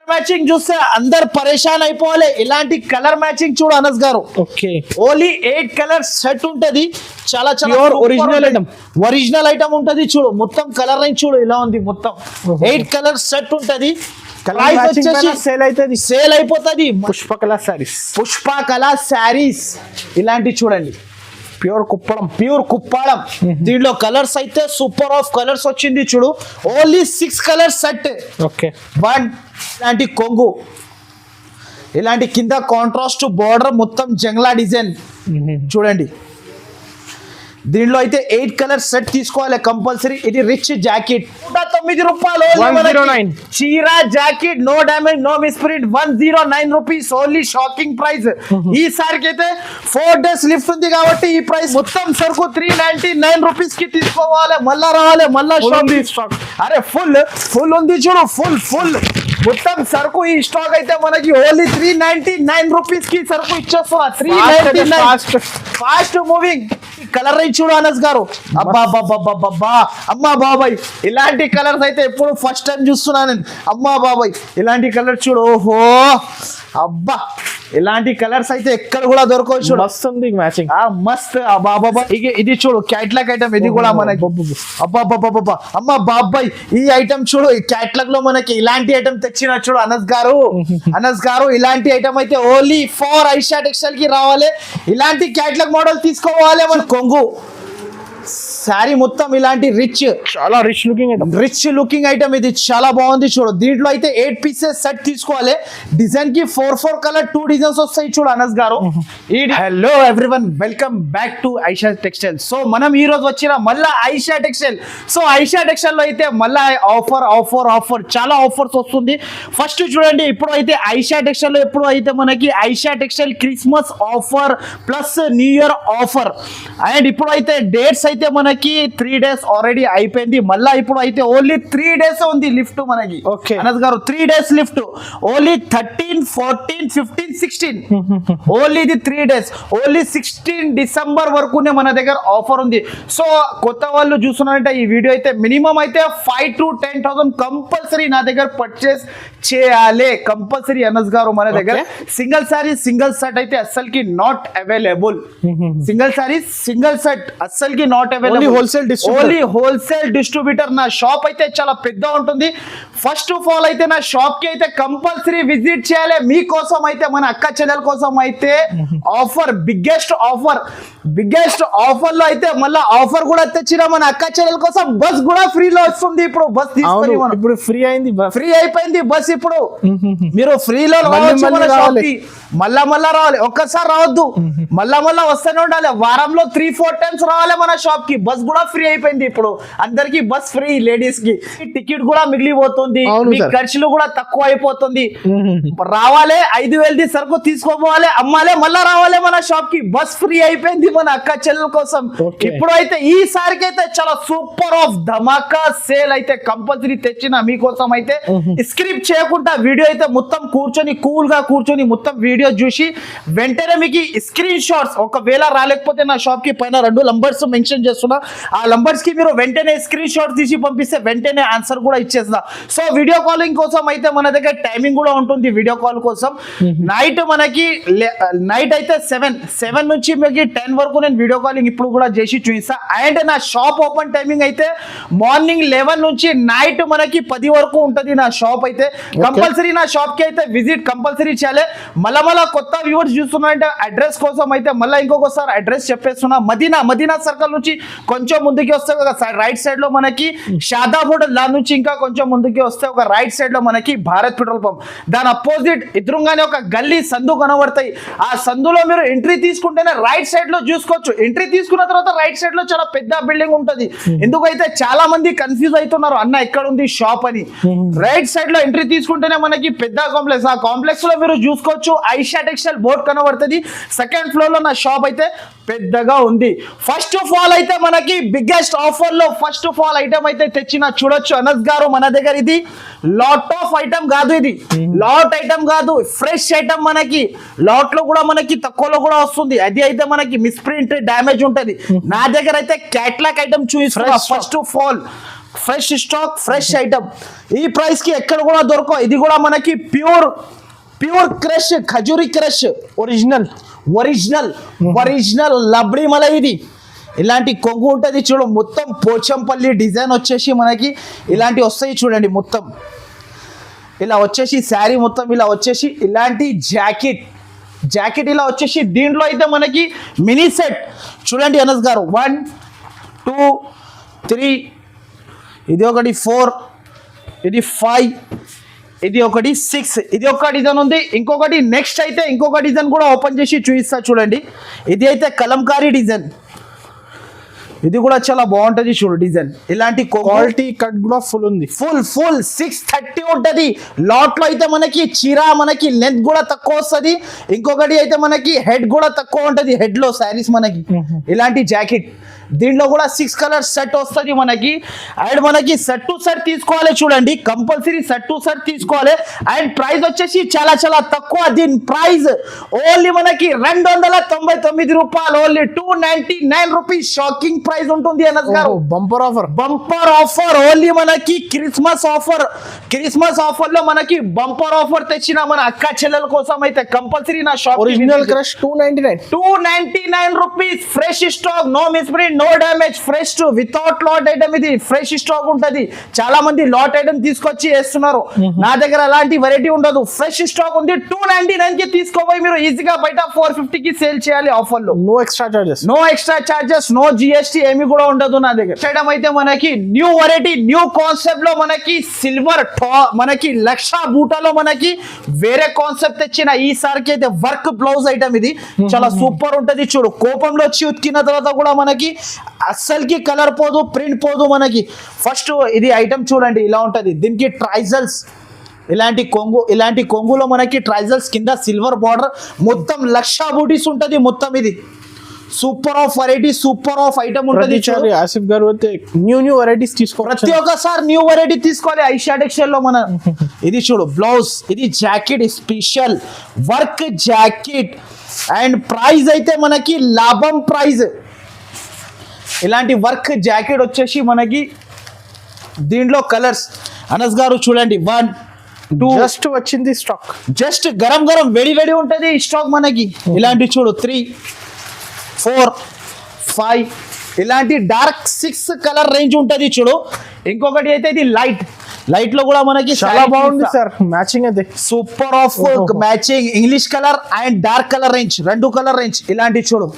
Matching చూస్తే అందరు పరేషాన్ అయిపోవాలి. ఇలాంటి కలర్ మ్యాచింగ్ చూడు అనస్ గారు. ఓకే, ఓన్లీ 8 కలర్ సెట్ ఉంటది. చాలా ఒరిజినల్ ఐటమ్ ఉంటది. చూడు మొత్తం కలర్ రేంజ్ చూడు ఇలా ఉంది. మొత్తం 8 కలర్ సెట్ ఉంటది. సేల్ అయిపోతుంది. పుష్ప కలర్ శారీస్ ఇలాంటి చూడండి. ప్యూర్ కుప్పాడం. దీంట్లో కలర్స్ అయితే సూపర్ ఆఫ్ కలర్స్ వచ్చింది చూడు. Only 6 colour set. ఓకే, 1 ఇలాంటి కొంగు, ఇలాంటి కింద కాంట్రాస్ట్ బోర్డర్ మొత్తం జంగ్లా డిజైన్ చూడండి. దీనిలో అయితే 8 కలర్ సెట్ తీసుకోవాలి కంపల్సరీ. ఇది రిచ్ జాకెట్ 109 రూపాయలు. 109 చీరా jacket, no damage, no misprint, 109 rupees only. Shocking price. ఈసారికి అయితే 4 డేస్ లిఫ్ట్ ఉంది కాబట్టి ఈ ప్రైస్. మొత్తం సరుకు 399 రూపీస్ కి తీసుకోవాలి. మళ్ళా రావాలి, మళ్ళా స్టాక్. అరే ఫుల్ ఉంది చూడు. ఫుల్ మొత్తం సరుకు ఈ స్టాక్ అయితే మనకి ఓన్లీ 399 రూపీస్ కి సరుకు ఇచ్చేస్తున్నా. 399 ఫాస్ట్ మూవింగ్. కలర్ రేంజ్ చూడు అనస్ గారు. అమ్మా బాబాయ్, ఇలాంటి కలర్స్ అయితే ఎప్పుడు ఫస్ట్ టైం చూస్తున్నాను నేను. అమ్మా బాబాయ్, ఇలాంటి కలర్ చూడు. ఓహో అబ్బా, ఇలాంటి కలర్స్ అయితే ఎక్కడ కూడా దొరకవు చూడు. మస్త్ ఉంది మ్యాచింగ్. మస్త్. ఇది చూడు క్యాట్లాగ్ ఐటమ్. ఇది కూడా మనకి అబ్బా అమ్మా బాబాయ్, ఈ ఐటమ్ చూడు. ఈ క్యాట్లాగ్ లో మనకి ఇలాంటి ఐటమ్ తెచ్చిన చూడు అనస్ గారు. ఇలాంటి ఐటమ్ అయితే ఓన్లీ ఫర్ ఐషా టెక్స్టైల్ కి రావాలి. ఇలాంటి క్యాట్లాగ్ మోడల్ తీసుకోవాలి. మన కొంగు శారీ మొత్తం ఇలాంటి చాలా రిచ్ లుకింగ్ ఐటమ్. ఇది చాలా బాగుంది చూడు. దీంట్లో అయితే 8 పీసెస్ సెట్ తీసుకోవాలి. డిజైన్ కి 4 కలర్ 2 డిజైన్స్ వస్తాయి చూడు అనస్ గారు. Hello everyone, welcome back to Aisha textile. So మనం ఈ రోజు వచ్చిన మళ్ళా Aisha textile. So Aisha textile లో అయితే మళ్ళా ఆఫర్ చాలా ఆఫర్స్ వస్తుంది. ఫస్ట్ చూడండి, ఇప్పుడు అయితే ఐషా టెక్స్టైల్ లో ఎప్పుడు అయితే మనకి Aisha textile Christmas offer plus new year offer. And ఇప్పుడు అయితే డేట్స్ అయితే మనకి 3 డేస్ ఆల్రెడీ అయిపోయింది. మళ్ళా ఇప్పుడు అయితే ఓన్లీ 3 డేస్ ఉంది లిఫ్ట్ మనకి. అనస్ గారు 3 డేస్ లిఫ్ట్. ఓన్లీ 13, 14, 15, 16 ఓన్లీ ఇది 3 డేస్. ఓన్లీ 16 డిసెంబర్ వరకునే మన దగ్గర ఆఫర్ ఉంది. సో కొత్త వాళ్ళు చూస్తున్నారంటే ఈ వీడియో అయితే మినిమం అయితే 5 to 10,000 కంపల్సరీ నా దగ్గర పర్చేస్ చేయాలి. కంపల్సరీ అనస్ గారు మన దగ్గర సింగిల్ సారీ సింగిల్ సెట్ అయితే అస్సలకి not available. Single sorry single set అస్సలకి not available. Only wholesale distributor. నా షాప్ అయితే చాలా పెద్ద ఉంటుంది. ఫస్ట్ ఆఫ్ ఆల్ అయితే నా షాప్ కి అయితే కంపల్సరీ విజిట్ చేయాలి. మీకోసం అయితే మన అక్క చెల్లెల కోసం అయితే ఆఫర్, బిగ్గెస్ట్ ఆఫర్ లో అయితే మళ్ళీ ఆఫర్ కూడా తెచ్చిన మన అక్క చెల్లెల కోసం. బస్ కూడా ఫ్రీలో వస్తుంది. ఇప్పుడు బస్ తీసుకొని ఇప్పుడు ఫ్రీ అయిపోయింది బస్. ఇప్పుడు మీరు ఫ్రీలో మళ్ళా రావాలి. ఒక్కసారి రావద్దు, మళ్ళా వస్తూనే ఉండాలి. వారంలో 3-4 టైమ్స్ రావాలి మన షాప్ కి. బస్ కూడా ఫ్రీ అయిపోయింది ఇప్పుడు అందరికి. Bus free. లేడీస్ కి టికెట్ కూడా మిగిలిపోతుంది. మీ ఖర్చులు కూడా తక్కువ అయిపోతుంది. రావాలి, 5,000 సరుకు తీసుకోపోవాలి, అమ్మాలే, మళ్ళా రావాలి మన షాప్ కి. బస్ ఫ్రీ అయిపోయింది మన అక్క చెల్లెల కోసం. ఇప్పుడు అయితే ఈసారికి అయితే చాలా సూపర్ ఆఫ్ ధమాకా సేల్ అయితే కంపల్సరీ తెచ్చిన మీకోసం అయితే. స్క్రిప్ట్ చేయకుండా వీడియో అయితే మొత్తం కూల్ గా కూర్చొని మొత్తం వీడియో చూసి వెంటనే మీకు స్క్రీన్ షాట్స్, ఒకవేళ రాలేకపోతే నా షాప్ కి పైన 2 నంబర్స్ మెన్షన్ చేస్తున్నా. ఆ నంబర్స్ కి మీరు వెంటనే స్క్రీన్ షాట్ తీసి పంపిస్తే వెంటనే ఆన్సర్ కూడా ఇచ్చేస్తా. సో వీడియో కాలింగ్ కోసం అయితే మన దగ్గర టైమింగ్ కూడా ఉంటుంది. వీడియో కాల్ కోసం నైట్ అయితే 7 నుంచి మీకు 10 వరకు నేను వీడియో కాలింగ్ ఇప్పుడు కూడా చేసి చూపిస్తా. అండ్ నా షాప్ ఓపెన్ టైమింగ్ అయితే మార్నింగ్ 11 నుంచి నైట్ మనకి 10 వరకు ఉంటుంది నా షాప్ అయితే. కంపల్సరీ నా షాప్ కి అయితే విజిట్ కంపల్సరీ చేయాలి. మళ్ళా కొత్త వ్యూవర్స్ చూస్తున్నారంటే అడ్రస్ కోసం అయితే మళ్ళీ ఇంకొకసారి అడ్రస్ చెప్పేస్తున్నా. మదీనా సర్కిల్ నుంచి కొంచెం ముందుకి వస్తే ఒక రైట్ సైడ్ లో మనకి షాదాబుడ్ లా నుంచి ఇంకా కొంచెం ముందుకి వస్తే ఒక రైట్ సైడ్ లో మనకి భారత్ పెట్రోల్ పంప్. దాని అపోజిట్ ఎదురుగానే ఒక గల్లీ సందు కనబడతాయి. ఆ సందులో మీరు ఎంట్రీ తీసుకుంటేనే రైట్ సైడ్ లో చూసుకోవచ్చు. ఎంట్రీ తీసుకున్న తర్వాత రైట్ సైడ్ లో చాలా పెద్ద బిల్డింగ్ ఉంటుంది. ఎందుకైతే చాలా మంది కన్ఫ్యూజ్ అవుతున్నారు, అన్న ఎక్కడ ఉంది షాప్ అని. రైట్ సైడ్ లో ఎంట్రీ తీసుకుంటేనే మనకి పెద్ద కాంప్లెక్స్. ఆ కాంప్లెక్స్ లో మీరు చూసుకోవచ్చు ఐషా టెక్స్టైల్ బోర్డ్ కనబడుతుంది. సెకండ్ ఫ్లోర్ లో నా షాప్ అయితే పెద్దగా ఉంది. ఫస్ట్ ఆఫ్ ఆల్ అయితే మనకి బిగ్గెస్ట్ ఆఫర్ లో ఫస్ట్ ఆఫ్ ఆల్ ఐటమ్ అయితే తెచ్చిన చూడొచ్చు అనస్ గారు మన దగ్గర. ఇది లాట్ ఆఫ్ ఐటమ్ కాదు, ఇది లాట్ ఐటమ్ కాదు, ఫ్రెష్ ఐటమ్. మనకి లాట్ లో కూడా మనకి తక్కువలో కూడా వస్తుంది. అది అయితే మనకి మిస్ప్రింట్ డ్యామేజ్ ఉంటది. నా దగ్గర అయితే క్యాట్లాగ్ ఐటమ్ చూపిస్తున్నా. First of all fresh stock, fresh item. ఈ ప్రైస్ కి ఎక్కడ కూడా దొరకవు. ఇది కూడా మనకి pure crush, khajuri crush, original లబ్డి మల. ఇది ఇలాంటి కొంగు ఉంటుంది చూడు, మొత్తం పోచంపల్లి డిజైన్ వచ్చేసి మనకి ఇలాంటి వస్తాయి చూడండి. మొత్తం ఇలా వచ్చేసి శారీ మొత్తం ఇలా వచ్చేసి ఇలాంటి జాకెట్ ఇలా వచ్చేసి దీంట్లో అయితే మనకి మినీ సెట్ చూడండి అనస్ గారు. 1 2 3, ఇది ఒకటి 4, ఇది 5, ఇది ఒకటి 6, ఇది ఒక డిజైన్ ఉంది. ఇంకొకటి నెక్స్ట్ అయితే ఇంకొక డిజైన్ కూడా ఓపెన్ చేసి చూపిస్తా చూడండి. ఇది అయితే కలంకారీ డిజైన్, ఇది కూడా చాలా బాగుంటది చూడు డిజైన్. ఇలాంటి క్వాలిటీ కట్ కూడా ఫుల్ ఉంది. ఫుల్ 630 ఉంటది. లాట్ లో అయితే మనకి చీర మనకి లెంత్ కూడా తక్కువ వస్తుంది. ఇంకొకటి అయితే మనకి హెడ్ కూడా తక్కువ ఉంటది. హెడ్ లో శారీస్ మనకి ఇలాంటి జాకెట్. దీంట్లో కూడా 6 కలర్స్ సెట్ వస్తుంది మనకి. అండ్ మనకి సెట్ టు సెట్ తీసుకోవాలి చూడండి, కంపల్సరీ సెట్ టు సెట్ తీసుకోవాలి. అండ్ ప్రైస్ వచ్చేసి చాలా తక్కువ. దీని ప్రైస్ ఓన్లీ మనకి 299 రూపాయలు, ఓన్లీ 299 రూపీస్. షాకింగ్ ప్రైస్ ఉంటుంది అనస్ గారు. బంపర్ ఆఫర్ ఓన్లీ మనకి క్రిస్మస్ ఆఫర్ లో మనకి బంపర్ ఆఫర్ తెచ్చిన మన అక్క చెల్లెల కోసం అయితే కంపల్సరీ నా shop. Original crush 299 rupees. Fresh stock, no misprint, no damage, fresh without lot item. ఇది ఫ్రెష్ స్టాక్ ఉంటది. చాలా మంది లాట్ ఐటమ్ తీసుకొచ్చి వేస్తున్నారు. నా దగ్గర అలాంటి వెరైటీ ఉండదు. ఫ్రెష్ స్టాక్ ఉంది. 299 కి తీసుకోపోయి మీరు ఈజీగా బయట 450 కి సేల్ చేయాలి ఆఫర్ లో. No extra charges, no GST ఏమి కూడా ఉండదు నా దగ్గర. ఐటమ్ అయితే మనకి న్యూ వెరైటీ, న్యూ కాన్సెప్ట్ లో మనకి సిల్వర్ మనకి లక్ష బూటాలో మనకి వేరే కాన్సెప్ట్ తెచ్చిన ఈసారికి అయితే వర్క్ బ్లౌజ్ ఐటమ్. ఇది చాలా సూపర్ ఉంటది చూడు. కోపంలో వచ్చి ఉతికిన తర్వాత కూడా మనకి అస్సలకి కలర్ పోదు, ప్రింట్ పోదు మనకి. ఫస్ట్ ఇది ఐటమ్ చూడండి ఇలా ఉంటది. దీనికి ట్రైజల్స్, ఇలాంటి కొంగులో మనకి ట్రైజల్స్ కింద సిల్వర్ బార్డర్, మొత్తం లక్ష బూటీస్ ఉంటది మొత్తం. ఇది super of variety, super of item ఉంటుంది. ఆసిఫ్ గారు అయితే న్యూ వెరైటీస్ తీసుకోవాలి. ప్రతి ఒక్కసారి న్యూ వెరైటీ తీసుకోవాలి. ఐషా టెక్స్టైల్ లో మన ఇది చూడు బ్లౌజ్, ఇది jacket, special work jacket. And price అయితే మనకి లాభం ప్రైస్. ఇలాంటి వర్క్ జాకెట్ వచ్చేసి మనకి దీంట్లో కలర్స్ అనస్ గారు చూడండి. 1 2 జస్ట్ వచ్చింది స్టాక్, జస్ట్ గరం వేడి ఉంటది స్టాక్ మనకి. ఇలాంటి చూడు 3 4 5, ఇలాంటి డార్క్ 6 కలర్ రేంజ్ ఉంటది చూడు. ఇంకొకటి అయితే ఇది లైట్ లో కూడా మనకి చాలా బాగుంది సార్. మ్యాచింగ్ అయితే super of matching. English colour and dark colour range, 2 colour range. ఇలాంటి చూడు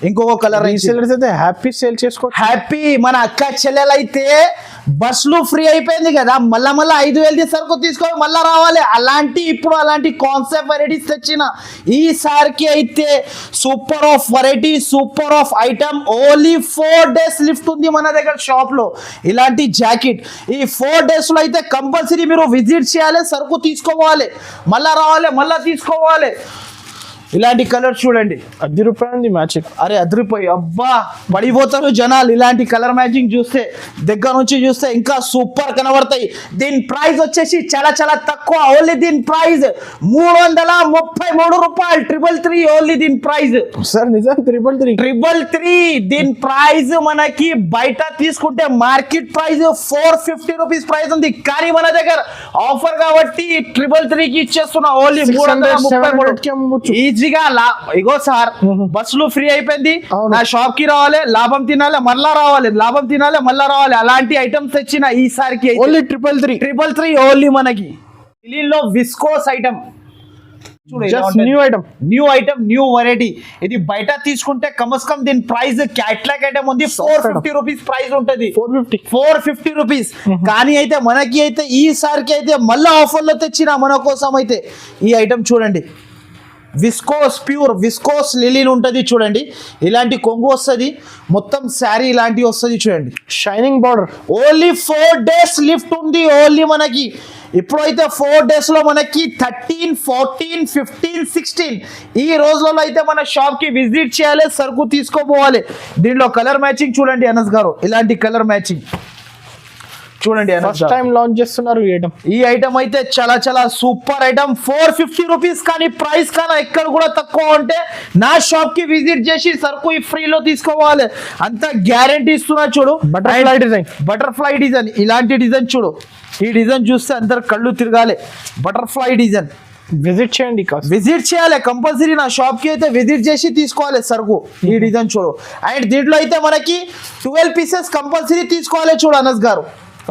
ఇంకొక కలర్ రేంజ్. అయితే హ్యాపీ సేల్ చేసుకో. హ్యాపీ. మన అక్క చెల్లెలు అయితే బస్సులు ఫ్రీ అయిపోయింది కదా, మళ్ళా 5,000 సరుకు తీసుకొని మళ్ళా రావాలి. ఇప్పుడు అలాంటి కాన్సెప్ట్ వెరైటీస్ తెచ్చిన ఈసారికి అయితే super of variety, super of item. Only 4 days lift ఉంది మన దగ్గర షాప్ లో. ఇలాంటి జాకెట్ ఈ 4 days లో అయితే కంపల్సరీ మీరు విజిట్ చేయాలి, సరుకు తీసుకోవాలి, మళ్ళా రావాలి, మళ్ళా తీసుకోవాలి. ఇలాంటి కలర్ చూడండి. 10 రూపాయలు మ్యాచింగ్. అరే అదిరిపోయి అబ్బా పడిపోతారు జనాలు. ఇలాంటి కలర్ మ్యాచింగ్ చూస్తే, దగ్గర నుంచి చూస్తే ఇంకా సూపర్ కనబడతాయి. దీని ప్రైస్ వచ్చేసి చాలా తక్కువ. ఓన్లీ దీని ప్రైస్ 333 రూపాయలు. 333 ఓన్లీ దీని ప్రైస్. సార్ నిజం 333. దీని ప్రైస్ మనకి బయట తీసుకుంటే మార్కెట్ ప్రైస్ 450 రూపీస్ ప్రైస్ ఉంది. కానీ మన దగ్గర ఆఫర్ కాబట్టి 333 కి ఇచ్చేస్తున్నా. ఓన్లీ 333. ఈజీగా ఇగో సార్, బస్సులు ఫ్రీ అయిపోయింది. నా షాప్ కి రావాలి, లాభం తినాలి, మళ్ళా రావాలి, లాభం తినాలి, మళ్ళా రావాలి. అలాంటి ఐటమ్స్ తెచ్చిన ఈసారికి ఓన్లీ 333 ఓన్లీ మనకి. లో viscose item new item, new variety. ఇది బయట తీసుకుంటే కమస్కం దీని ప్రైస్ క్యాట్లాగ్ ఐటమ్ ఉంది 450 రూపీస్ ప్రైస్ ఉంటది. 450 రూపీస్. కానీ అయితే మనకి అయితే ఈసారికి అయితే మళ్ళీ ఆఫర్ లో తెచ్చిన మన కోసం అయితే ఈ ఐటమ్ చూడండి. విస్కోస్, ప్యూర్ విస్కోస్ లిలిన్ ఉంటుంది చూడండి. ఇలాంటి కొంగు వస్తుంది, మొత్తం శారీ ఇలాంటివి వస్తుంది చూడంండి. Shining border. Only 4 days lift ఉంది ఓన్లీ మనకి. ఇప్పుడైతే 4 days లో మనకి 13, 14, 15, 16 ఈ రోజులలో అయితే మన షాప్ కి విజిట్ చేయాలి, సరుకు తీసుకోపోవాలి. దీంట్లో కలర్ మ్యాచింగ్ చూడండి అనస్ గారు. ఇలాంటి కలర్ మ్యాచింగ్ చూడండి ఫస్ట్ టైం లాంచ్ చేస్తున్నారు ఈ ఐటమ్. ఈ ఐటమ్ అయితే చాలా చాలా సూపర్ ఐటమ్. 450 రూపీస్ కానీ ప్రైస్ కానీ ఎక్కడ కూడా తక్కువ ఉంటే నా షాప్ కి విజిట్ చేసి సరుకు ఫ్రీలో తీసుకోవాలి, అంత గ్యారంటీ ఇస్తున్నా. చూడు బటర్ఫ్లై డిజైన్, బటర్ఫ్లై డిజైన్, ఇలాంటి డిజైన్ చూడు. ఈ డిజైన్ చూస్తే అందరు కళ్ళు తిరగాలి. బటర్ఫ్లై డిజైన్ విజిట్ చేయండి, విజిట్ చేయాలి కంపల్సరీ. నా షాప్ కి అయితే విజిట్ చేసి తీసుకోవాలి సరుకు. ఈ డిజైన్ చూడు. అండ్ దీంట్లో అయితే మనకి 12 పీసెస్ కంపల్సరీ తీసుకోవాలి. చూడు అనస్ గారు,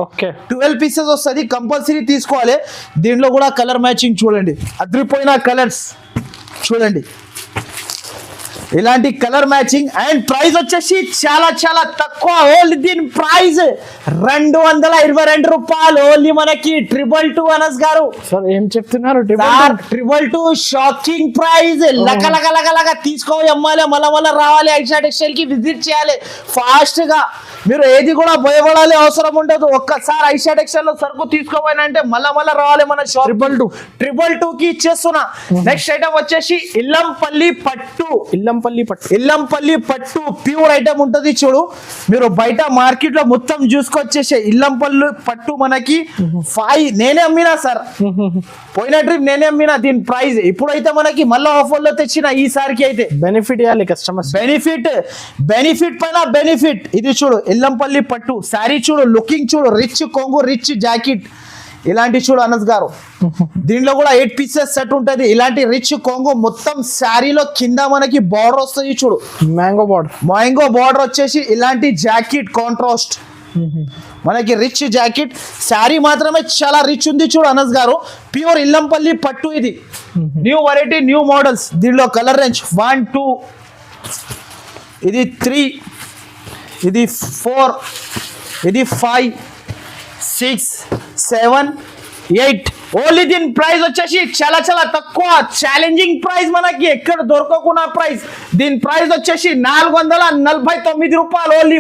ఓకే 12 పీసెస్ వస్తుంది కంపల్సరీ తీసుకోవాలి. దీంట్లో కూడా కలర్ మ్యాచింగ్ చూడండి, అదిరిపోయిన కలర్స్ చూడండి, ఇలాంటి కలర్ మ్యాచింగ్. అండ్ ప్రైస్ వచ్చేసి చాలా చాలా తక్కువ. ఓన్లీ దీని ప్రైస్ 222 రూపాయలు. ఓన్లీ మనకి 222 అనస్ గారు. సార్ ఏం చెప్తున్నారు? 222 షాకింగ్ ప్రైస్. లగ తీసుకోవాలి, అమ్మాలి, మళ్ళా రావాలి, ఐషా టెక్స్టైల్ కి విజిట్ చేయాలి ఫాస్ట్ గా. మీరు ఏది కూడా భయపడాలి అవసరం ఉండదు. ఒక్కసారి ఐషా టెక్స్టైల్ లో సరుకు తీసుకోవాలంటే మళ్ళా రావాలి మన షాప్. 222 కి ఇచ్చేస్తున్నా. నెక్స్ట్ ఐటమ్ వచ్చేసి ఇల్లంపల్లి పట్టు. ఇల్లంపల్లి పట్టు ప్యూర్ ఐటమ్ ఉంటది చూడు. మీరు బయట మార్కెట్ లో మొత్తం చూసుకొచ్చేసే ఇల్లంపల్లి పట్టు మనకి 5 నేనే అమ్మినా సార్. పోయిన ట్రిప్ నేనే అమ్మినా. దీని ప్రైస్ ఇప్పుడైతే మనకి మళ్ళీ ఆఫర్ లో తెచ్చిన ఈసారికి అయితే బెనిఫిట్ ఇవ్వాలి కస్టమర్స్. బెనిఫిట్ పైన బెనిఫిట్. ఇది చూడు ఇల్లంపల్లి పట్టు శారీ చూడు, లుకింగ్ చూడు, రిచ్ కొంగు, రిచ్ జాకెట్, ఇలాంటి చూడు అనస్ గారు. దీంట్లో కూడా 8 పీసెస్ సెట్ ఉంటది. ఇలాంటి రిచ్ కొంగు మొత్తం శారీలో కింద మనకి బార్డర్ వస్తుంది చూడు, మ్యాంగో బార్డర్ వచ్చేసి ఇలాంటి జాకెట్ కాంట్రాస్ట్ మనకి రిచ్ జాకెట్. శారీ మాత్రమే చాలా రిచ్ ఉంది చూడు అనస్ గారు. ప్యూర్ ఇల్లంపల్లి పట్టు. ఇది న్యూ వెరైటీ, న్యూ మోడల్స్. దీనిలో కలర్ రేంజ్ 1 2, ఇది 3, ఇది 4, ఇది 5 6 7 8. ఓన్లీ దీని ప్రైస్ వచ్చేసి చాలా చాలా తక్కువ. ఛాలెంజింగ్ ప్రైస్, మనకి ఎక్కడ దొరకకున్న ప్రైస్. దీని ప్రైస్ వచ్చేసి 449 రూపాయలు. Only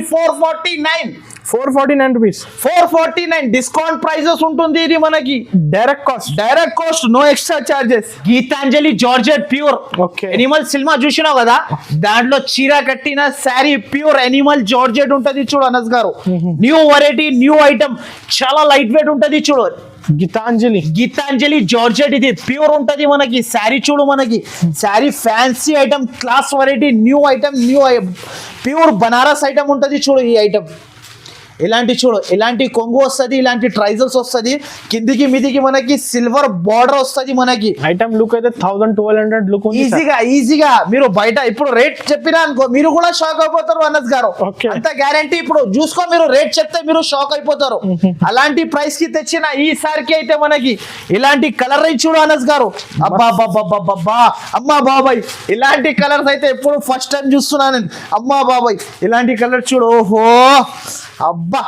449 rupees. 449 డిస్కౌంట్ ప్రైజెస్ ఉంటుంది. ఇది మనకి direct cost, no extra charges. Geetanjali georgette pure animal సినిమా చూసినావు కదా, దాంట్లో చీర కట్టిన శారీ ప్యూర్ ఎనిమల్ జార్జెట్ ఉంటది చూడు అనస్ గారు. న్యూ వెరైటీ, న్యూ ఐటమ్, చాలా లైట్ వెయిట్ ఉంటది చూడు. గీతాంజలి జార్జెట్ ఇది ప్యూర్ ఉంటది మనకి. శారీ చూడు, మనకి sari fancy item, class variety, new item, pure Banaras item ఉంటది చూడు. ఈ ఐటమ్ ఇలాంటి చూడు, ఇలాంటి కొంగు వస్తుంది, ఇలాంటి ట్రైజల్స్ వస్తుంది, కిందికి మీదికి మనకి సిల్వర్ బార్డర్ వస్తుంది. మనకి ఐటమ్ లుక్ అయితే 1200 లుక్ ఈజీగా. మీరు బయట ఇప్పుడు రేట్ చెప్పినా అనుకో, మీరు కూడా షాక్ అయిపోతారు అనస్ గారు. అంత గ్యారంటీ. ఇప్పుడు చూసుకో, మీరు రేట్ చెప్తే మీరు షాక్ అయిపోతారు. అలాంటి ప్రైస్ కి తెచ్చిన ఈసారికి అయితే మనకి ఇలాంటి కలర్ రేంజ్ చూడు అనస్ గారు. అమ్మా బాబాయ్, ఇలాంటి కలర్స్ అయితే ఎప్పుడు ఫస్ట్ టైం చూస్తున్నాను నేను. అమ్మా బాబాయ్, ఇలాంటి కలర్ చూడు. ఓహో అబ్బా,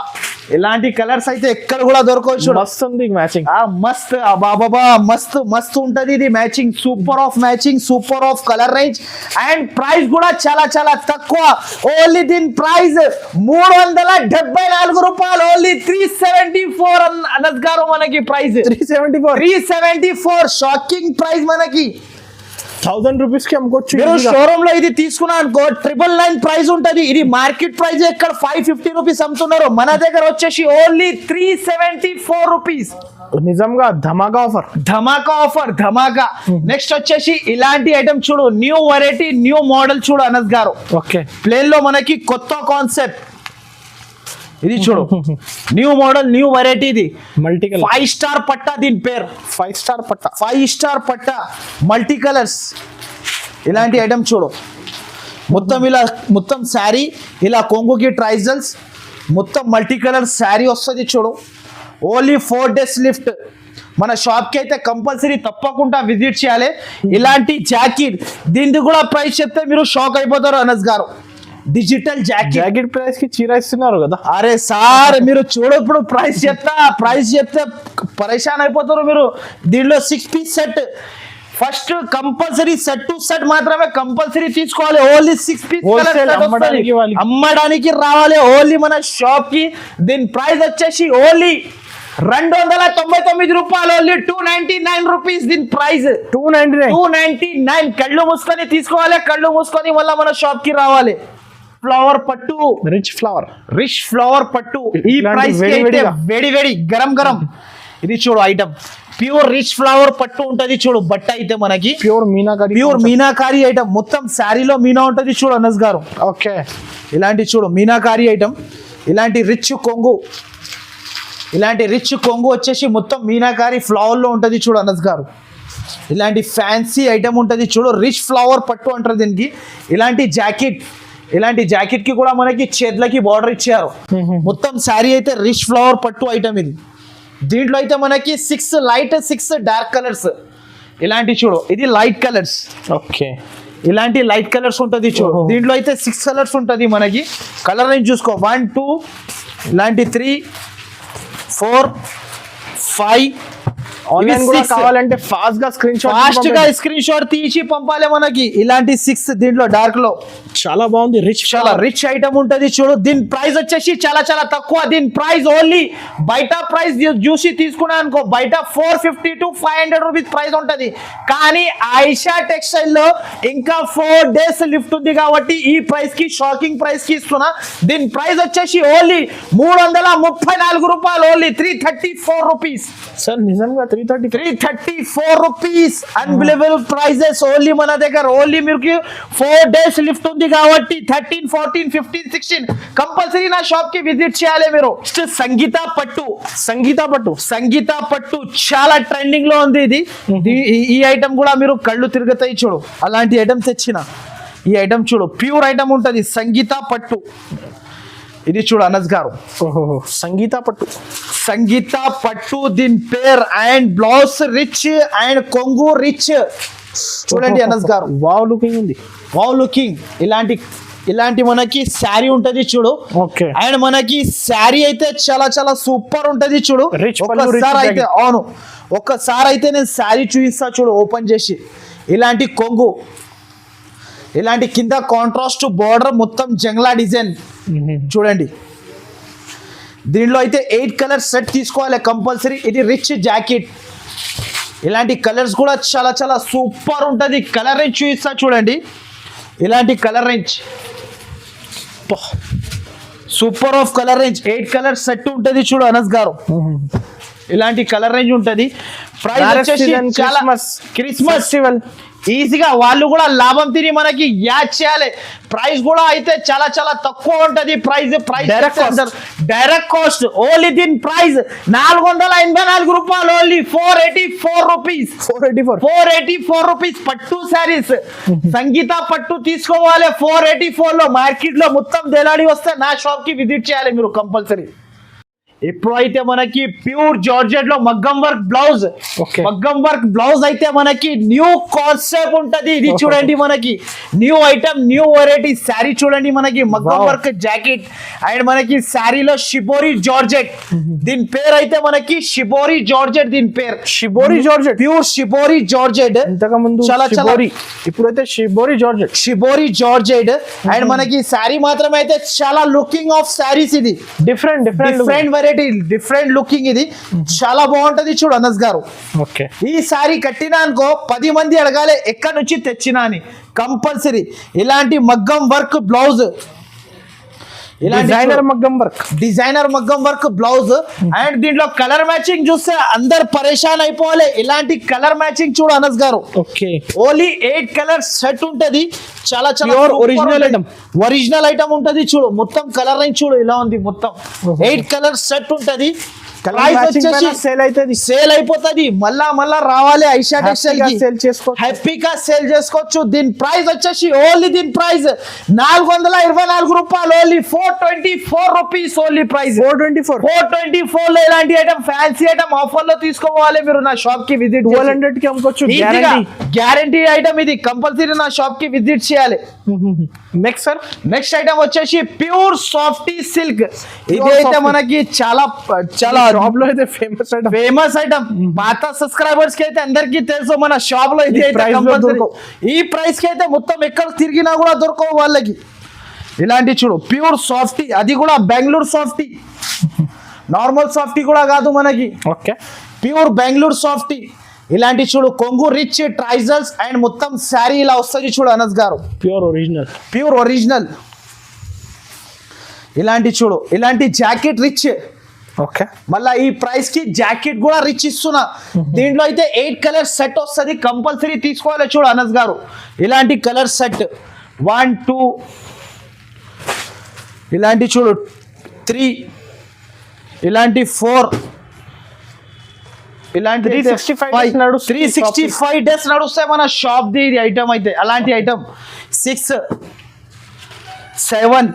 ఇలాంటి కలర్స్ అయితే ఎక్కడ కూడా దొరకవచ్చు. మస్తు ఉంది మ్యాచింగ్. మస్త్ బాబా, మస్తు ఉంటది ఇది matching. Super of matching, super of colour range. And price కూడా చాలా చాలా తక్కువ. ఓన్లీ దీని ప్రైస్ 374 రూపాయలు. ఓన్లీ 374 అనస్ గారు మనకి ప్రైస్. 374 shocking price. మనకి 1000 రూపీస్ కి అమ్ముకోవచ్చు. మీరు షోరూమ్ లో ఇది తీసుకున్నా అనుకో 999 ప్రైస్ ఉంటది. ఇది మార్కెట్ ప్రైస్ ఇక్కడ 550 రూపీస్ అమ్ముతున్నారు. మన దగ్గర వచ్చేసి ఓన్లీ 374 రూపీస్. నిజంగా ధమాకా ఆఫర్. నెక్స్ట్ వచ్చేసి ఇలాంటి ఐటమ్ చూడు, న్యూ వెరైటీ, న్యూ మోడల్ చూడు అనస్ గారు. ఓకే, ప్లేన్ లో మనకి కొత్త కాన్సెప్ట్. ఇది చూడు, న్యూ మోడల్, న్యూ వెరైటీ. ఇది మల్టీ కలర్ 5 స్టార్ పట్టా. దీని పేరు 5 స్టార్ పట్టా మల్టీ కలర్స్. ఇలాంటి ఐటమ్ చూడు, మొత్తం శారీ ఇలా కొంగుకి ట్రైజల్స్, మొత్తం మల్టీ కలర్ శారీ వస్తుంది చూడు. Only 4 days lift. మన షాప్ కి అయితే కంపల్సరీ తప్పకుండా విజిట్ చేయాలి. ఇలాంటి జాకెట్, దీనికి కూడా ప్రైస్ చెప్తే మీరు షాక్ అయిపోతారు అనస్ గారు. డిజిటల్ జాకెట్ ప్రైస్ కి చీర ఇస్తున్నారు కదా. అరే సార్, మీరు చూడు, ఇప్పుడు ప్రైస్ చెప్తే పరేషాన్ అయిపోతారు మీరు. దీనిలో 6 piece set. First compulsory set two set మాత్రమే కంపల్సరీ తీసుకోవాలి. ఓన్లీ 6 పీస్ అమ్మడానికి రావాలి ఓన్లీ మన షాప్ కి. దీని ప్రైస్ వచ్చేసి ఓన్లీ 299 రూపాయలు. Only 299 rupees. దీని ప్రైస్ 299. కళ్ళు మూసుకొని తీసుకోవాలి. కళ్ళు మూసుకొని మళ్ళీ మన షాప్ కి రావాలి. ఫ్లవర్ పట్టు, రిచ్ ఫ్లవర్ పట్టు. ఈ ఇట్లాంటి ప్రైస్ కి అయితే వేడి వేడి గరం గరం. ఇది చూడు ఐటమ్, ప్యూర్ రిచ్ ఫ్లవర్ పట్టు ఉంటది చూడు బట్ట అయితే మనకి ప్యూర్ మీనాకారి ఐటమ్. మొత్తం శారీలో మీనా ఉంటది చూడు అనస్ గారు. ఓకే, ఇలాంటి చూడు మీనాకారి ఐటమ్. ఇలాంటి రిచ్ కొంగు వచ్చేసి మొత్తం మీనాకారి ఫ్లవర్ లో ఉంటది చూడు అనస్ గారు. ఇలాంటి ఫ్యాన్సీ ఐటమ్ ఉంటది చూడు, రిచ్ ఫ్లవర్ పట్టు అంటారు దీనికి. ఇలాంటి జాకెట్ కి కూడా మనకి చేతులకి బార్డర్ ఇచ్చారు. మొత్తం శారీ అయితే రిచ్ ఫ్లవర్ పట్టు ఐటమ్ ఇది. దీంట్లో అయితే మనకి 6 లైట్ 6 డార్క్ కలర్స్. ఇలాంటి చూడు, ఇది లైట్ కలర్స్. ఓకే, ఇలాంటి లైట్ కలర్స్ ఉంటది చూడు. దీంట్లో అయితే 6 కలర్స్ ఉంటది మనకి. కలర్ రేంజ్ చూసుకో, 1 2 ఇలాంటి 3 4 5. ఆన్లైన్ కూడా కావాలంటే ఫాస్ట్ గా స్క్రీన్ షాట్ తీసి పంపాలి మనకి. ఇలాంటి 6 దీంట్లో డార్క్ లో చాలా బాగుంది, చాలా రిచ్ ఐటమ్ ఉంటది చూడు. దీని ప్రైస్ వచ్చేసి చాలా చాలా తక్కువ. దీని ప్రైస్ ఓన్లీ బయట ప్రైస్ చూసి తీసుకున్నా అనుకో, బయట 450 to 500 రూపీస్ ప్రైస్ ఉంటది. కానీ ఆయిషా టెక్స్టైల్ లో ఇంకా 4 days లిఫ్ట్ ఉంది కాబట్టి ఈ ప్రైస్ కి షాకింగ్ ప్రైస్ కి ఇస్తున్నా. దీని ప్రైస్ వచ్చేసి ఓన్లీ 334 రూపాయలు, ఓన్లీ 334 రూపీస్. సార్ నిజంగా 334 రూపీస్. అన్బిలీవబుల్ ప్రైజెస్ ఓన్లీ మన దగ్గర. ఓన్లీ మీకు 4 days లిఫ్ట్ ఉంది కాబట్టి 13 14 15 16 కంపల్సరీ నా షాప్ కి విజిట్ చేయాలి మీరు. సంగీత పట్టు చాలా ట్రెండింగ్ లో ఉంది ఇది. ఈ ఐటమ్ కూడా మీరు కళ్ళు తిరుగుతాయి చూడు, అలాంటి ఐటమ్ తెచ్చిన. ఈ ఐటమ్ చూడు, ప్యూర్ ఐటమ్ ఉంటది సంగీత పట్టు. ఇది చూడు అనస్ గారు, సంగీత పట్టు దీని పేర్. అండ్ బ్లౌజ్ రిచ్ అండ్ కొంగు రిచ్. చూడండి అనస్ గారు, వావ్ లుకింగ్ ఉంది. ఇలాంటి మనకి శారీ ఉంటది చూడు. ఓకే, అండ్ మనకి శారీ అయితే చాలా చాలా సూపర్ ఉంటది చూడు. ఒక్కసారి అయితే నేను శారీ చూపిస్తా చూడు ఓపెన్ చేసి. ఇలాంటి కొంగు, ఇలాంటి కింద కాంట్రాస్ట్ బోర్డర్, మొత్తం జంగ్లా డిజైన్ చూడండి. దీనిలో అయితే 8 కలర్స్ సెట్ తీసుకోవాలి కంపల్సరీ. ఇది రిచ్ జాకెట్. ఇలాంటి కలర్స్ కూడా చాలా చాలా సూపర్ ఉంటుంది. కలర్ రేంజ్ చూపిస్తా చూడండి. ఇలాంటి colour range super of colour range. 8 colours set ఉంటుంది చూడు అనస్ గారు. ఇలాంటి కలర్ రేంజ్ ఉంటుంది. ప్రైస్ వచ్చేసి చాలా క్రిస్మస్ ఈజీగా వాళ్ళు కూడా లాభం తిని మనకి యాడ్ చేయాలి. ప్రైస్ కూడా అయితే చాలా చాలా తక్కువ ఉంటది. ప్రైస్ డైరెక్ట్ కాస్ట్ ఓన్లీ దీని ప్రైస్ 484 రూపాయలు, ఓన్లీ 484 రూపీస్. 484 రూపీస్ పట్టు శారీస్. సంగీత పట్టు తీసుకోవాలి 484 లో. మార్కెట్ లో మొత్తం దేలాడి వస్తే నా షాప్ కి విజిట్ చేయాలి మీరు కంపల్సరీ. ఇప్పుడు అయితే మనకి ప్యూర్ జార్జెట్ లో మగ్గం వర్క్ బ్లౌజ్ అయితే మనకి న్యూ కాన్సెప్ట్ ఉంటది. ఇది చూడండి, మనకి new item, new variety sari చూడండి. మనకి మగ్గం వర్క్ జాకెట్ అండ్ మనకి శారీలో షిబోరి జార్జెట్. దీని పేరు అయితే మనకి షిబోరి జార్జెట్. దీని పేరు ప్యూర్ షిబోరి జార్జెట్. ఇంతకుముందు చాలా ఇప్పుడైతే షిబోరి జార్జెట్. అండ్ మనకి శారీ మాత్రమే అయితే చాలా లుకింగ్ ఆఫ్ శారీస్. ఇది డిఫరెంట్ వెరైటీ, డిఫరెంట్ లుకింగ్. ఇది చాలా బాగుంటది చూడు అనస్ గారు. ఈ సారీ కట్టినా అనుకో 10 మంది అడగాలి ఎక్కడి నుంచి తెచ్చినా అని. కంపల్సరీ ఇలాంటి మగ్గం వర్క్ బ్లౌజ్, డిజైనర్ మగ్గం వర్క్ బ్లౌజ్. అండ్ దీంట్లో కలర్ మ్యాచింగ్ చూస్తే అందరు పరేషాన్ అయిపోవాలి. ఇలాంటి కలర్ మ్యాచింగ్ చూడు అనస్ గారు. ఓన్లీ 8 కలర్ సెట్ ఉంటది. చాలా చాలా ఒరిజినల్ ఐటమ్ ఉంటది చూడు. మొత్తం కలర్ రేంజ్ చూడు ఇలా ఉంది. మొత్తం 8 కలర్ సెట్ ఉంటది. సేల్ అయిపోతుంది. మళ్ళా రావాలి ఐషా టెక్స్టైల్ కి, హ్యాపీగా సేల్ చేసుకోవచ్చు. దీని ప్రైస్ వచ్చేసి ఓన్లీ దీని ప్రైస్ 424 రూపాయలు, ఓన్లీ 424 రూపీస్. ఓన్లీ ప్రైస్ 424 లో ఇలాంటి ఐటమ్, ఫ్యాన్సీ ఐటమ్ ఆఫర్ లో తీసుకోవాలి మీరు. నా షాప్ కి విజిట్ 1200 కి అమ్ముకోవచ్చు. గ్యారంటీ ఐటమ్ ఇది. కంపల్సరీ నా షాప్ కి విజిట్ చేయాలి. నెక్స్ట్ ఐటమ్ వచ్చేసి ప్యూర్ సాఫ్టీ సిల్క్. ఇదైతే మనకి చాలా షాప్ లో అయితే ఫేమస్ ఐటమ్. పాత సబ్స్క్రైబర్స్ కి అయితే అందరికి తెలుసు మన షాప్ లో ఇది. ఈ ప్రైస్ కి అయితే మొత్తం ఎక్కడ తిరిగినా కూడా దొరకవు వాళ్ళకి. ఇలాంటి చూడు ప్యూర్ సాఫ్టీ, అది కూడా బెంగళూరు సాఫ్టీ. నార్మల్ సాఫ్టీ కూడా కాదు మనకి, ప్యూర్ బెంగళూరు సాఫ్టీ. ఇలాంటి చూడు కొంగు రిచ్ ట్రైజల్స్ అండ్ మొత్తం శారీ ఇలా వస్తుంది చూడు అనస్ గారు. Pure original. ఇలాంటి చూడు, ఇలాంటి జాకెట్ రిచ్. ఓకే, మళ్ళా ఈ ప్రైస్ కి జాకెట్ కూడా రిచ్ ఇస్తున్నా. దీంట్లో అయితే 8 కలర్ సెట్ వస్తుంది, కంపల్సరీ తీసుకోవాలి. చూడు అనస్ గారు, ఇలాంటి కలర్ సెట్ 1 2, ఇలాంటి చూడు 3, ఇలాంటి 4, ఇలాంటి 365 డేస్ నడుస్తాయి మన షాప్ ది ఐటమ్ అయితే. అలాంటి ఐటమ్ 6 7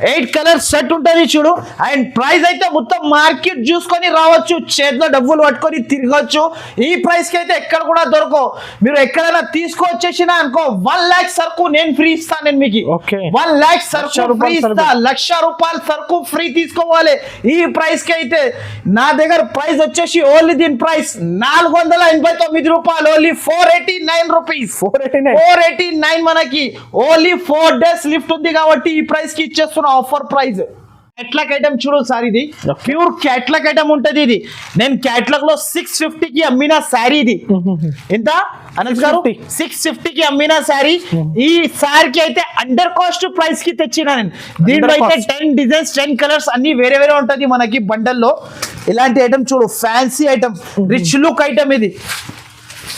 8 కలర్ సెట్ ఉంటుంది చూడు. అండ్ ప్రైస్ అయితే మొత్తం మార్కెట్ చూసుకొని రావచ్చు, చేతిలో డబ్బులు పట్టుకొని తిరగచ్చు. ఈ ప్రైస్ కి అయితే ఎక్కడ కూడా దొరకవు. మీరు ఎక్కడైనా తీసుకొచ్చేసిన అనుకో 1 lakh సరుకు నేను ఫ్రీ ఇస్తాను. నేను మీకు 1 lakh సరుకు ఫ్రీ ఇస్తా. 1,00,000 రూపాయల సరుకు ఫ్రీ తీసుకోవాలి ఈ ప్రైస్ కి అయితే. నా దగ్గర ప్రైస్ వచ్చేసి ఓన్లీ దీని ప్రైస్ 489 రూపాయలు, ఓన్లీ 489 రూపీస్. 489 మనకి ఓన్లీ 4 డేస్ లిఫ్ట్ ఉంది కాబట్టి ఈ ప్రైస్ కి ఇచ్చేస్తున్నా ఆఫర్ ప్రైస్. క్యాట్లాగ్ ఐటమ్ చూడు సార్, ఇది ప్యూర్ క్యాట్లాగ్ ఐటమ్ ఉంటది. ఇది నేను క్యాట్లాగ్ లో 650 కి అమ్మిన శారీ. ఇది ఎంత అనస్ గారు? 650 కి అమ్మిన శారీ. ఈ శారీకి అయితే అండర్ కాస్ట్ ప్రైస్ కి తెచ్చిన నేను. దీంట్లో అయితే 10 డిజైన్స్ 10 కలర్స్ అన్ని వేరే వేరే ఉంటది మనకి బండల్లో. ఇలాంటి ఐటమ్ చూడు, fancy item, rich look item ఇది.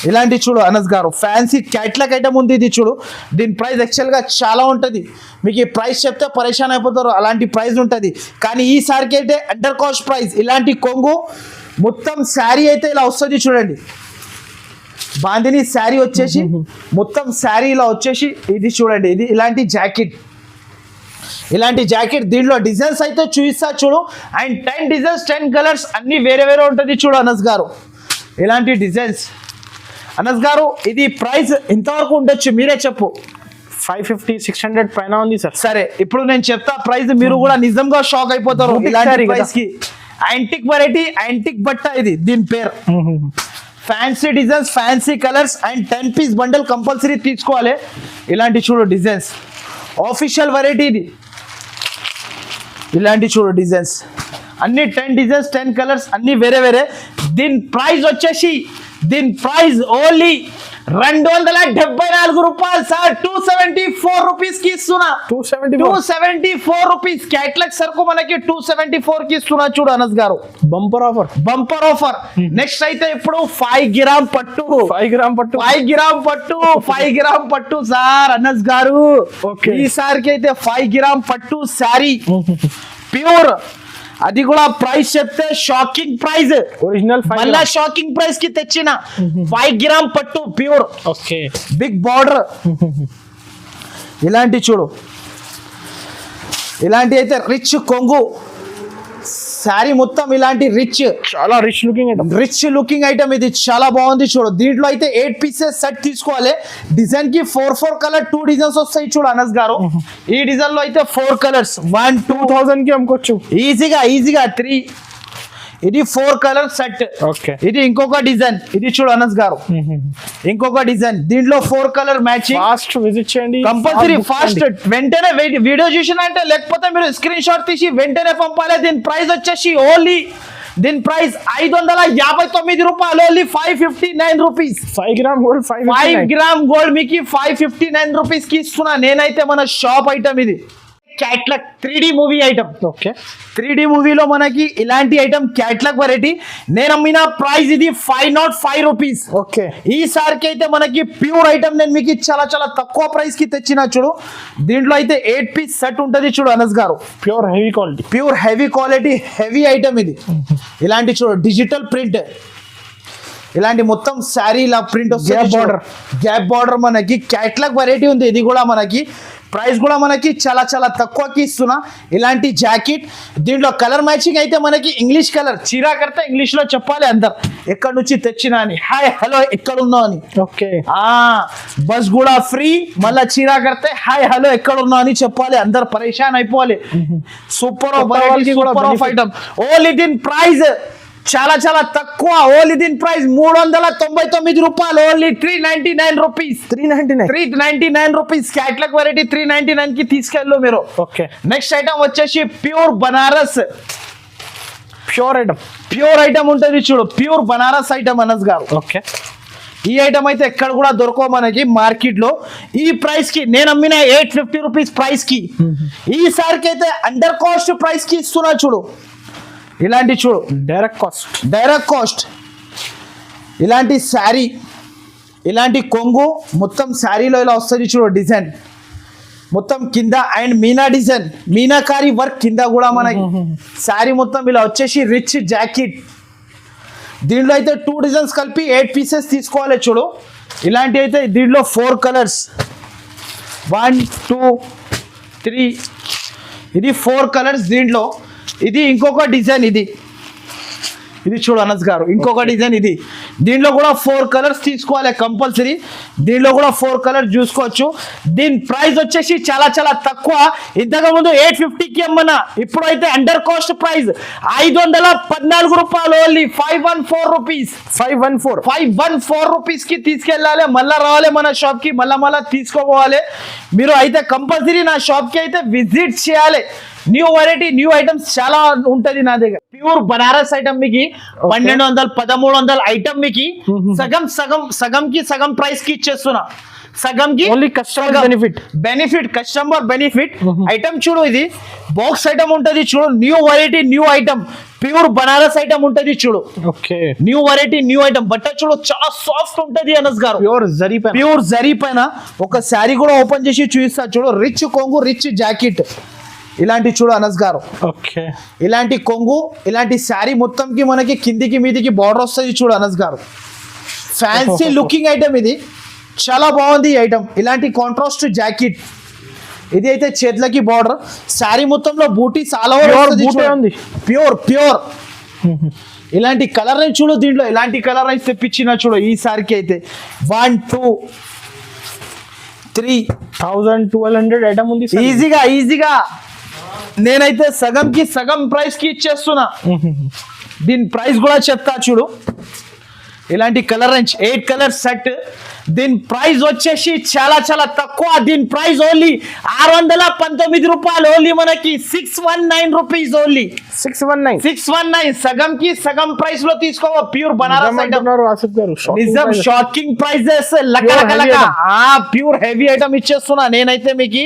ఇలాంటి చూడు అనస్ గారు, ఫ్యాన్సీ క్యాట్లాగ్ ఐటమ్ ఉంది ఇది చూడు. దీని ప్రైస్ యాక్చువల్గా చాలా ఉంటుంది. మీకు ఈ ప్రైస్ చెప్తే పరేషాన్ అయిపోతారు, అలాంటి ప్రైస్ ఉంటుంది. కానీ ఈ సారికి అయితే అండర్ కాస్ట్ ప్రైస్. ఇలాంటి కొంగు మొత్తం శారీ అయితే ఇలా వస్తుంది చూడండి. బాందిని శారీ వచ్చేసి మొత్తం శారీ ఇలా వచ్చేసి ఇది చూడండి. ఇది ఇలాంటి జాకెట్, ఇలాంటి జాకెట్. దీంట్లో డిజైన్స్ అయితే చూపిస్తా చూడు. అండ్ 10 డిజైన్స్ 10 కలర్స్ అన్ని వేరే వేరే ఉంటుంది చూడు అనస్ గారు. ఇలాంటి డిజైన్స్ అనస్ గారు, ఇది ప్రైస్ ఎంతవరకు ఉండొచ్చు మీరే చెప్పు. 550 600 పైన ఉంది సార్. సరే, ఇప్పుడు నేను చెప్తా ప్రైస్, మీరు కూడా నిజంగా షాక్ అయిపోతారు. ఇలాంటి ప్రైస్ కి యాంటిక్ వెరైటీ, యాంటిక్ బట్ట ఇది దీని పేరు. Fancy designs, fancy colours and 10 piece bundle compulsory తీసుకోవాలి. ఇలాంటి చూడు డిజైన్స్, ఆఫీషియల్ వెరైటీ ఇది. ఇలాంటి చూడు డిజైన్స్ అన్ని 10 డిజైన్స్ 10 కలర్స్ అన్ని వేరే వేరే. దీని ప్రైస్ వచ్చేసి ఓన్లీ 274 రూపాయలు సార్. 274 రూపీస్ కి ఇస్తున్నా. 274 రూపీస్ క్యాట్లాగ్ సరుకు మనకి 274 కి ఇస్తున్నా చూడు అనస్ గారు. Bumper offer, bumper offer. Next అయితే ఇప్పుడు 5 గ్రామ్ పట్టు, 5 గ్రామ్ పట్టు సార్ అనస్ గారు. ఈసారికి అయితే 5 గ్రామ్ పట్టు శారీ ప్యూర్. అది కూడా ప్రైస్ చెప్తే షాకింగ్ ప్రైస్, ఒరిజినల్ మళ్ళా షాకింగ్ ప్రైస్ కి తెచ్చిన 5 గ్రామ్ పట్టు ప్యూర్. Okay, big border. ఇలాంటి చూడు, ఇలాంటి అయితే రిచ్ కొంగు శారీ మొత్తం ఇలాంటి రిచ్, చాలా రిచ్ లుకింగ్ ఐటమ్. ఇది చాలా బాగుంది చూడు. దీంట్లో అయితే 8 పీసెస్ సెట్ తీసుకోవాలి. డిజైన్ కి 4 కలర్ 2 డిజైన్స్ వస్తాయి చూడు అనస్ గారు. ఈ డిజైన్ లో అయితే 4 కలర్స్ 1 2000 కి అమ్ముకోవచ్చు ఈజీగా 3. ఇది 4 కలర్ సెట్. ఓకే, ఇది ఇంకొక డిజైన్. ఇది చూడు అనస్ గారు, ఇంకొక డిజైన్. దీంట్లో 4 కలర్ మ్యాచింగ్. ఫాస్ట్ విజిట్ చేయండి కంపల్సరీ, ఫాస్ట్ వెంటనే వీడియో చూసిన అంటే, లేకపోతే మీరు స్క్రీన్ షాట్ తీసి వెంటనే పంపాలి. దీని ప్రైస్ వచ్చేసి ఓన్లీ 559 రూపాయలు, only 559 rupees. 5 gram gold, 5 gram gold మీకు 559 రూపీస్ కి ఇస్తున్నా నేనైతే. మన షాప్ ఐటమ్ ఇది catalogue 3D movie item. Okay, 3D మూవీలో మనకి ఇలాంటి ఐటమ్ క్యాట్లాగ్ వెరైటీ. నేను అమ్మిన ప్రైస్ ఇది 505 రూపీస్. ఓకే, ఈసారికి అయితే మనకి ప్యూర్ ఐటమ్ నేను మీకు చాలా చాలా తక్కువ ప్రైస్ కి తెచ్చిన చూడు. దీంట్లో అయితే 8 పీస్ సెట్ ఉంటుంది చూడు అనస్ గారు. Pure heavy quality heavy item ఇది. ఇలాంటి చూడు డిజిటల్ ప్రింట్, ఇలాంటి మొత్తం శారీ ఇలా ప్రింట్ వస్తుంది. గ్యాప్ బార్డర్ మనకి క్యాట్లాగ్ వెరైటీ ఉంది. ఇది కూడా మనకి ప్రైస్ కూడా మనకి చాలా చాలా తక్కువకి ఇస్తున్నా. ఇలాంటి జాకెట్. దీంట్లో కలర్ మ్యాచింగ్ అయితే మనకి ఇంగ్లీష్ కలర్. చీరా కడితే ఇంగ్లీష్ లో చెప్పాలి అందరు, ఎక్కడి నుంచి తెచ్చినా అని, హాయ్ హలో ఎక్కడ ఉన్నావు అని. ఓకే, బస్ కూడా ఫ్రీ. మళ్ళా చీరా కడితే హాయ్ హలో ఎక్కడ ఉన్నావు అని చెప్పాలి. అందరు పరేషాన్ అయిపోవాలి. Super of item. ఓన్లీ దీని ప్రైస్ చాలా చాలా తక్కువ. ఓన్లీ దీని ప్రైస్ 399 రూపాయలు, only 399 rupees. 399 rupees catalogue variety 399 కి తీసుకెళ్ళు మీరు. ఓకే, నెక్స్ట్ ఐటమ్ వచ్చేసి ప్యూర్ బనారస్. ప్యూర్ ఐటమ్ ఉంటుంది చూడు, ప్యూర్ బనారస్ ఐటమ్ అనస్ గారు. ఓకే, ఈ ఐటమ్ అయితే ఎక్కడ కూడా దొరకవు మనకి మార్కెట్ లో. ఈ ప్రైస్ కి నేను అమ్మిన 850 రూపీస్ ప్రైస్ కి ఈసారికి అయితే అండర్ కాస్ట్ ప్రైస్ కి ఇస్తున్నా చూడు. ఇలాంటి చూడు డైరెక్ట్ కాస్ట్ ఇలాంటి శారీ, ఇలాంటి కొంగు మొత్తం శారీలో ఇలా వస్తుంది చూడు. డిజైన్ మొత్తం కింద and Meena design, meenakari work కింద కూడా మనకి. శారీ మొత్తం ఇలా వచ్చేసి రిచ్ జాకెట్. దీంట్లో అయితే 2 డిజైన్స్ కలిపి 8 పీసెస్ తీసుకోవాలి చూడు. ఇలాంటి అయితే దీంట్లో 4 కలర్స్, 1 2 3, ఇది 4 కలర్స్ దీంట్లో. ఇది ఇంకొక డిజైన్, ఇది చూడు అనస్ గారు, ఇంకొక డిజైన్ ఇది. దీంట్లో కూడా 4 కలర్స్ తీసుకోవాలి కంపల్సరీ. దీంట్లో కూడా 4 కలర్స్ చూసుకోవచ్చు. దీని ప్రైస్ వచ్చేసి చాలా చాలా తక్కువ. ఇంతకు ముందు 850కి అమ్మన్నా, ఇప్పుడైతే అండర్ కాస్ట్ ప్రైస్ 514 రూపాయలు ఓన్లీ. 514 రూపీస్, 514 రూపీస్ కి తీసుకెళ్ళాలి. మళ్ళా రావాలి మన షాప్ కి, మళ్ళా తీసుకోవాలి. మీరు అయితే కంపల్సరీ నా షాప్ కి అయితే విజిట్ చేయాలి. న్యూ వెరైటీ, న్యూ ఐటమ్స్ చాలా ఉంటది నా దగ్గర. ప్యూర్ బనారస్ ఐటమ్ మీకు 1200 1300 ఐటమ్ మీకు సగం కి సగం ప్రైస్ కి ఇచ్చేస్తున్నా. సగం కి only customer benefit customer benefit item చూడు. ఇది బాక్స్ ఐటమ్ ఉంటది చూడు. New variety, new item, pure Banaras item ఉంటది చూడు. Okay, new variety, new item. బట్ట చూడు చాలా సాఫ్ట్ ఉంటది అనస్ గారు. ప్యూర్ జరీ పైన ఒక శారీ కూడా ఓపెన్ చేసి చూపిస్తా చూడు. రిచ్ కొంగు, రిచ్ జాకెట్ ఇలాంటి చూడు అనస్ గారు. ఓకే, ఇలాంటి కొంగు, ఇలాంటి శారీ మొత్తంకి మనకి కిందికి మీదికి బార్డర్ వస్తుంది చూడు అనస్ గారు. ఫ్యాన్సీ లుకింగ్ ఐటమ్ ఇది, చాలా బాగుంది ఈ ఐటమ్. ఇలాంటి కాంట్రాస్ట్ జాకెట్, ఇది అయితే చేతులకి బార్డర్. శారీ మొత్తంలో బూటీ చాలా ఉంది, ప్యూర్. ఇలాంటి కలర్ రైన్స్ చూడు. దీంట్లో ఇలాంటి కలర్ రైన్స్ తెప్పించిన చూడు ఈ సారికి అయితే 1 2 3 1200 ఐటమ్ ఉంది ఈజీగా. నేనైతే సగంకి సగం ప్రైస్ కి ఇచ్చేస్తున్నా. దీని ప్రైస్ కూడా చెప్తా చూడు. ఇలాంటి కలర్ రేంజ్ 8 కలర్ సెట్. దీని ప్రైస్ వచ్చేసి చాలా చాలా తక్కువ. దీని ప్రైస్ ఓన్లీ 619 రూపాయలు ఓన్లీ. మనకి 619 రూపీస్ ఓన్లీ. 619 సగం కి సగం ప్రైస్ లో తీసుకో. ప్యూర్ బనారస్ నిజం shocking prices. Pure heavy item ఇచ్చేస్తున్నా నేనైతే మీకు.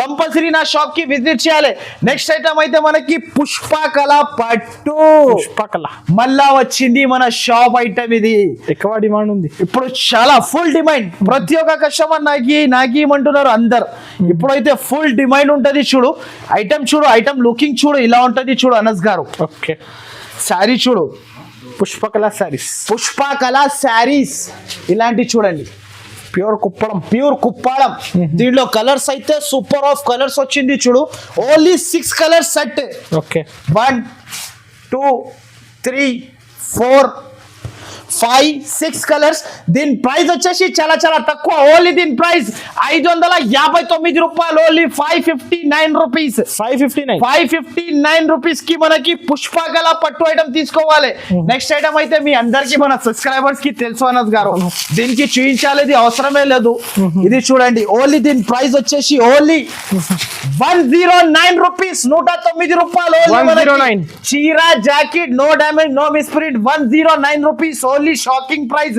కంపల్సరీ నా షాప్ కి విజిట్ చేయాలి. నెక్స్ట్ ఐటమ్ అయితే మనకి పుష్పకళ పట్టు. మళ్ళా వచ్చింది మన షాప్ ఐటమ్. ఇది ఎక్కువ డిమాండ్ ఉంది ఇప్పుడు, చాలా ఫుల్ డిమాండ్. ప్రతి ఒక్క కస్టమర్ నాకి ఏమంటున్నారు అందరు. ఇప్పుడైతే ఫుల్ డిమాండ్ ఉంటది చూడు. ఐటమ్ చూడు, ఐటమ్ లుకింగ్ చూడు, ఇలా ఉంటది చూడు అనస్ గారు. ఓకే, శారీ చూడు. పుష్పకళ శారీస్ ఇలాంటి చూడండి. ప్యూర్ కుప్పడం. దీంట్లో కలర్స్ అయితే సూపర్ ఆఫ్ కలర్స్ వచ్చింది చూడు. Only 6 colours set. Okay, 1 2 3 4 5 6 colours. దీని ప్రైస్ వచ్చేసి చాలా చాలా తక్కువ. ఓన్లీ దీని ప్రైస్ 559 రూపాయలు ఓన్లీ. 559 రూపీస్. 559 రూపీస్ కి మనకి పుష్పకళ పట్టు ఐటమ్ తీసుకోవాలి. నెక్స్ట్ ఐటమ్ అయితే మీ అందరికి, మన సబ్స్క్రైబర్స్ కి తెలుసు అనస్ గారు, దీనికి చూపించాలి, ఇది అవసరమే లేదు. ఇది చూడండి. ఓన్లీ దీని ప్రైస్ వచ్చేసి ఓన్లీ 109 రూపీస్. 109 రూపాయలు. చీర jacket, no damage, no misprint. 109 rupees only. Shocking price.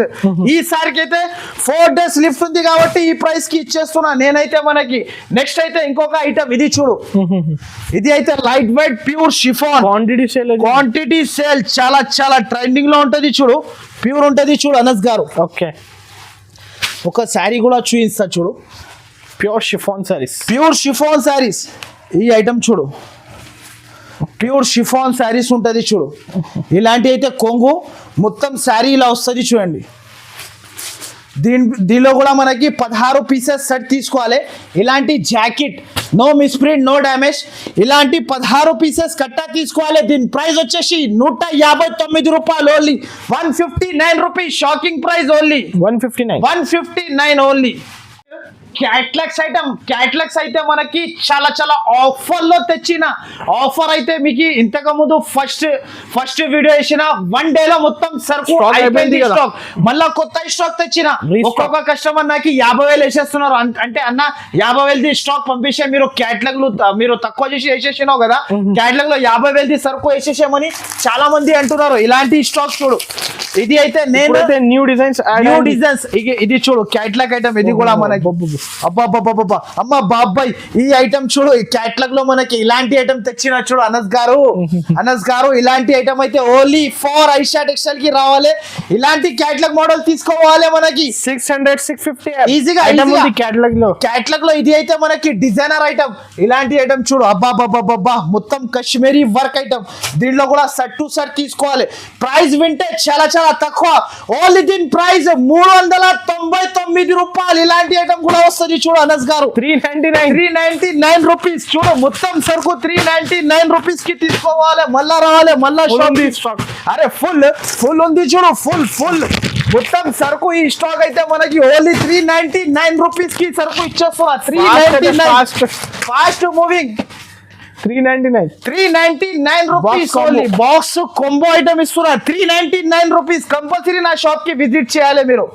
ఈసారికి అయితే 4 డేస్ లిఫ్ట్ ఉంది కాబట్టి ఈ ప్రైస్ కి ఇచ్చేస్తున్నా నేనైతే మనకి. నెక్స్ట్ అయితే ఇంకొక ఐటమ్, ఇది చూడు. ఇది అయితే light weight pure chiffon. Quantity sale చాలా చాలా ట్రెండింగ్ లో ఉంటది చూడు. ప్యూర్ ఉంటది చూడు అనస్ గారు. ఓకే, ఒక శారీ కూడా చూపిస్తా చూడు. Pure chiffon saris. ఈ ఐటమ్ చూడు. ప్యూర్ షిఫాన్ శారీస్ ఉంటది చూడు. ఇలాంటి అయితే కొంగు మొత్తం శారీ ఇలా వస్తుంది చూడండి. దీనిలో కూడా మనకి 16 పీసెస్ సెట్ తీసుకోవాలి. ఇలాంటి jacket, no misprint, no damage. ఇలాంటి 16 పీసెస్ కట్టా తీసుకోవాలి. దీని ప్రైస్ వచ్చేసి 159 రూపాయలు only. 159 rupees. Shocking price only. 159 only. Catalogues అయితే మనకి చాలా చాలా ఆఫర్ లో తెచ్చిన ఆఫర్ అయితే మీకు ఇంతకు ముందు ఫస్ట్ వీడియో వేసిన 1 day లో మొత్తం సరుకు Stock అయిపోయింది అయిపోయింది కదా. స్టాక్. మళ్ళా కొత్త స్టాక్ తెచ్చిన Restock. ఒక్కొక్క కస్టమర్ నాకు 50,000 వేసేస్తున్నారు. అంటే అన్న 50,000 స్టాక్ పంపిస్తే మీరు మీరు తక్కువ చేసి వేసేసినావు కదా, క్యాట్లాగ్ లో 50,000 సరుకు వేసేసామని చాలా మంది అంటున్నారు. ఇలాంటి స్టాక్ చూడు, ఇది అయితే నేను న్యూ డిజైన్స్ ఇది చూడు క్యాట్లాగ్ ఐటమ్, ఇది కూడా మనకి అబ్బా అమ్మ బాబాయ్, ఈ ఐటమ్ చూడు, ఈ క్యాట్లాగ్ లో మనకి ఇలాంటి ఐటమ్ తెచ్చిన చూడు అనస్ గారు ఇలాంటి ఐటమ్ అయితే ఓన్లీ ఫర్ ఐషా టెక్స్టైల్ కి రావాలి. ఇలాంటి క్యాట్లాగ్ మోడల్ తీసుకోవాలి మనకి 600-650 ఈజీగా క్యాట్లాగ్ లో ఇది అయితే మనకి డిజైనర్ ఐటమ్. ఇలాంటి ఐటమ్ చూడు, అబ్బా మొత్తం కాశ్మీరీ వర్క్ ఐటమ్. దీంట్లో కూడా సెట్ టు సెట్ తీసుకోవాలి. ప్రైస్ వింటే చాలా చాలా తక్కువ, ఓన్లీ దీని ప్రైస్ 399 రూపాయలు. ఇలాంటి ఐటమ్ కూడా వస్తుంది చూడు అనస్ గారు, 399 రూపీస్. చూడు మొత్తం సరుకు 399 రూపీస్ కి తీసుకోవాలి. మళ్ళా రావాలి, మళ్ళా స్టాక్. అరే ఫుల్ ఉంది చూడు, ఫుల్ మొత్తం సరుకు. ఈ స్టాక్ అయితే మనకి ఓన్లీ 399 రూపీస్ కి సరుకు ఇచ్చేస్తున్నా. 399 fast moving 399 rupees only. Box combo item ఇస్తున్నా 399 రూపీస్. కంపల్సరీ నా షాప్ కి విజిట్ చేయాలి మీరు.